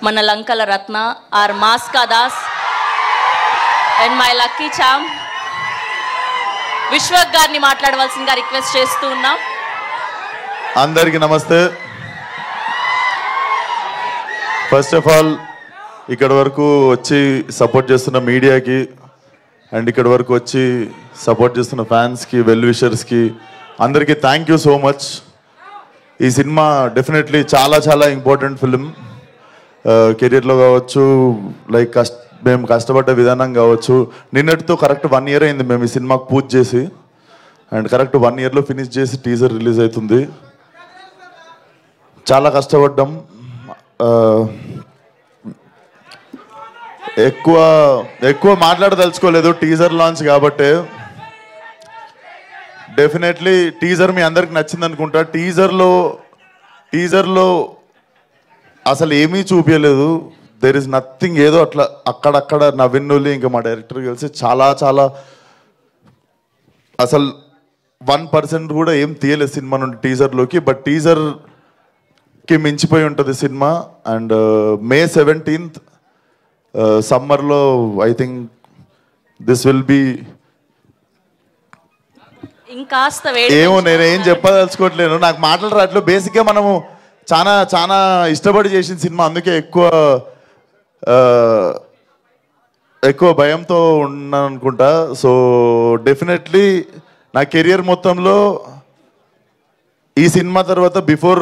మన లంకల రత్న ఆర్ మాస్కా Das and my lucky charm Vishwak గారిని మాట్లాడవలసిందిగా రిక్వెస్ట్ చేస్తూ ఉన్నాం. అందరికీ నమస్తే. ఫస్ట్ ఆఫ్ ఆల్ ఇక్కడ వరకు వచ్చి సపోర్ట్ చేస్తున్న మీడియాకి అండ్ ఇక్కడ వరకు వచ్చి సపోర్ట్ చేస్తున్న ఫ్యాన్స్కి, వెల్ విషర్స్కి అందరికీ థ్యాంక్ యూ సో మచ్. ఈ సినిమా డెఫినెట్లీ చాలా చాలా ఇంపార్టెంట్ ఫిలిం. కెరీర్లో కావచ్చు, లైక్ మేము కష్టపడ్డ విధానం కావచ్చు. నిన్నటితో కరెక్ట్ 1 year అయింది మేము ఈ సినిమాకు పూజ చేసి, అండ్ కరెక్ట్ 1 yearలో ఫినిష్ చేసి టీజర్ రిలీజ్ అవుతుంది. చాలా కష్టపడ్డాం. ఎక్కువ మాట్లాడదలుచుకోలేదు, టీజర్ లాంచ్ కాబట్టి. డెఫినెట్లీ టీజర్ మీ అందరికి నచ్చింది అనుకుంటా. టీజర్లో అసలు ఏమీ చూపించలేదు. There is nothing. ఏదో అట్లా అక్కడక్కడ నవీనులు ఇంకా మా డైరెక్టర్ కలిసి చాలా చాలా అసలు 1% కూడా ఏం తీయలేదు సినిమా నుండి టీజర్లోకి. బట్ టీజర్కి మించిపోయి ఉంటుంది సినిమా. అండ్ May 17th సమ్మర్లో I think this will be ఇంకాస్త ఏమో నేనేం చెప్పదలుచుకోవట్లేను, నాకు మాటలు రావట్లేదు. బేసిక్గా మనము చాలా చాలా ఇష్టపడి చేసిన సినిమా, అందుకే ఎక్కువ భయంతో ఉన్నాను అనుకుంటా. సో డెఫినెట్లీ నా కెరియర్ మొత్తంలో ఈ సినిమా తర్వాత before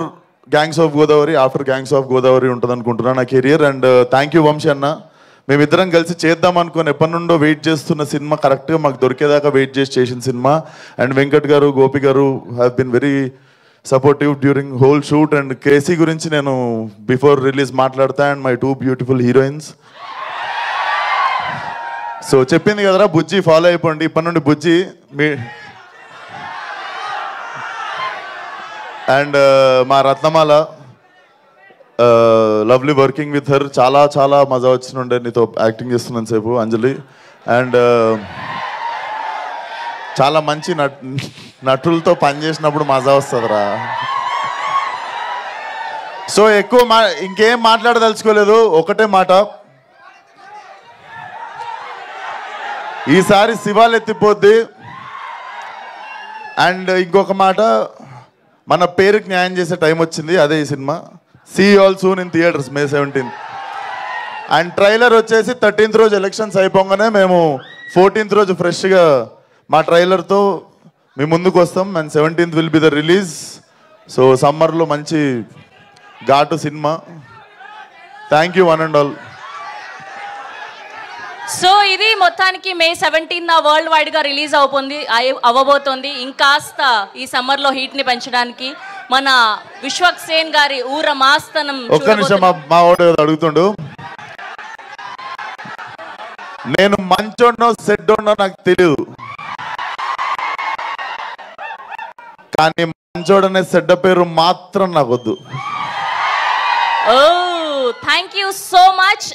gangs of Godavari, after gangs of Godavari ఉంటుంది అనుకుంటున్నాను నా career. And thank you Vamsi అన్న. మేమిద్దరం కలిసి చేద్దాం అనుకుని ఎప్పటి నుండో వెయిట్ చేస్తున్న సినిమా కరెక్ట్గా మాకు దొరికేదాకా వెయిట్ చేసిన సినిమా. అండ్ వెంకట్ గారు, గోపి గారు have been very supportive during whole shoot. And KC గురించి నేను బిఫోర్ రిలీజ్ మాట్లాడతా. And my 2 beautiful heroines. So చెప్పింది కదరా బుజ్జి, ఫాలో అయిపోండి ఇప్పటి నుండి బుజ్జి మీ. అండ్ మా రత్నమాల, లవ్లీ వర్కింగ్ విత్ హర్. చాలా చాలా మజా వచ్చినుండే నీతో యాక్టింగ్ చేస్తున్నాను సేపు, అంజలి. అండ్ చాలా మంచి నటులతో పనిచేసినప్పుడు మజా వస్తుందిరా. సో ఎక్కువ ఇంకేం మాట్లాడదలుచుకోలేదు, ఒకటే మాట. ఈసారి శివాలు ఎత్తిపోద్ది. అండ్ ఇంకొక మాట, మన పేరుకి న్యాయం చేసే టైం వచ్చింది, అదే ఈ cinema. See all soon in theatres May 17th. And trailer వచ్చేసి 13th రోజు ఎలక్షన్స్ అయిపోగానే మేము 14th రోజు ఫ్రెష్గా మా ట్రైలర్తో మీ ముందుకు వస్తాం. And 17th will be the release. So సమ్మర్లో మంచి ఘాటు cinema. Thank you one and all. So ఇది మొత్తానికి May 17th వరల్డ్ వైడ్ గా రిలీజ్ అవ్వబోతోంది. ఇంకాస్త ఈ సమ్మర్ లో హీట్ ని పెంచడానికి మన విశ్వక్ సేన్ గారి ఊర మాస్తనం. ఒక్క నిమిషం, మా వాడు అడుగుతుండు, నేను మంచోడో సెడ్డోనో నాకు తెలియదు, కానీ మంచోడనే సెడ్డ పేరు మాత్రం నాకు వద్దు. ఓ థ్యాంక్ యూ సో మచ్.